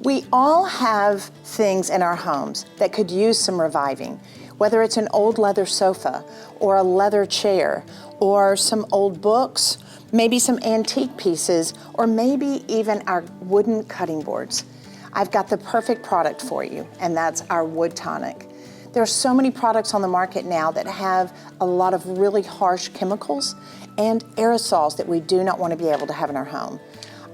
We all have things in our homes that could use some reviving, whether it's an old leather sofa or a leather chair or some old books, maybe some antique pieces, or maybe even our wooden cutting boards. I've got the perfect product for you, and that's our Wood Tonic. There are so many products on the market now that have a lot of really harsh chemicals and aerosols that we do not want to be able to have in our home.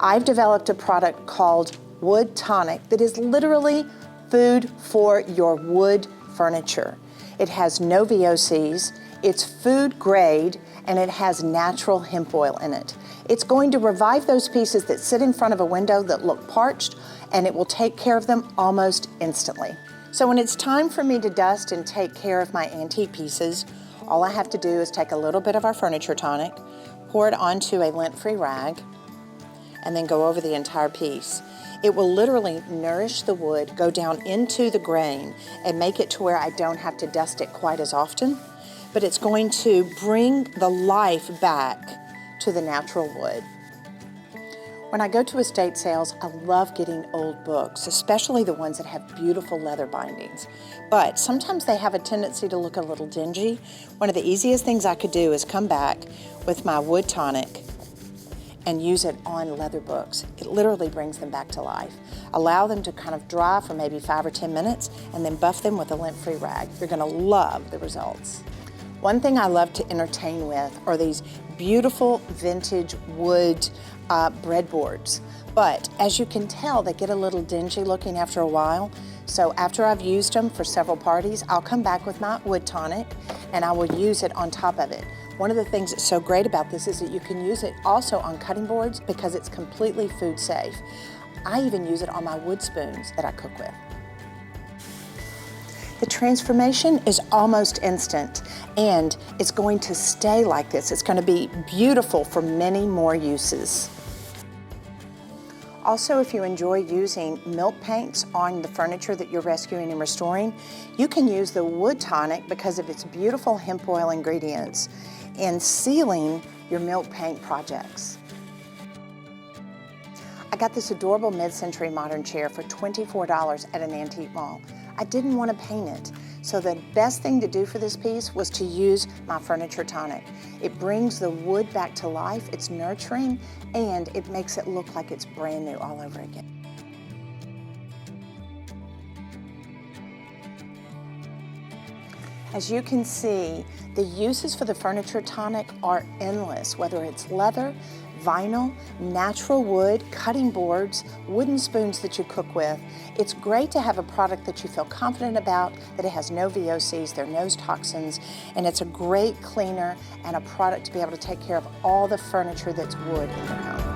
I've developed a product called Wood Tonic that is literally food for your wood furniture. It has no VOCs, it's food grade, and it has natural hemp oil in it. It's going to revive those pieces that sit in front of a window that look parched, and it will take care of them almost instantly. So when it's time for me to dust and take care of my antique pieces, all I have to do is take a little bit of our furniture tonic, pour it onto a lint-free rag, and then go over the entire piece. It will literally nourish the wood, go down into the grain, and make it to where I don't have to dust it quite as often, but it's going to bring the life back to the natural wood. When I go to estate sales, I love getting old books, especially the ones that have beautiful leather bindings. But sometimes they have a tendency to look a little dingy. One of the easiest things I could do is come back with my Wood Tonic and use it on leather books. It literally brings them back to life. Allow them to kind of dry for maybe 5 or 10 minutes and then buff them with a lint-free rag. You're gonna love the results. One thing I love to entertain with are these beautiful vintage wood breadboards. But as you can tell, they get a little dingy looking after a while. So after I've used them for several parties, I'll come back with my Wood Tonic and I will use it on top of it. One of the things that's so great about this is that you can use it also on cutting boards because it's completely food safe. I even use it on my wood spoons that I cook with. The transformation is almost instant, and it's going to stay like this. It's going to be beautiful for many more uses. Also, if you enjoy using milk paints on the furniture that you're rescuing and restoring, you can use the Wood Tonic because of its beautiful hemp oil ingredients in sealing your milk paint projects. I got this adorable mid-century modern chair for $24 at an antique mall. I didn't want to paint it, so the best thing to do for this piece was to use my Furniture Tonic. It brings the wood back to life, it's nurturing, and it makes it look like it's brand new all over again. As you can see, the uses for the Furniture Tonic are endless, whether it's leather, vinyl, natural wood, cutting boards, wooden spoons that you cook with. It's great to have a product that you feel confident about, that it has no VOCs, there are no toxins, and it's a great cleaner and a product to be able to take care of all the furniture that's wood in your home.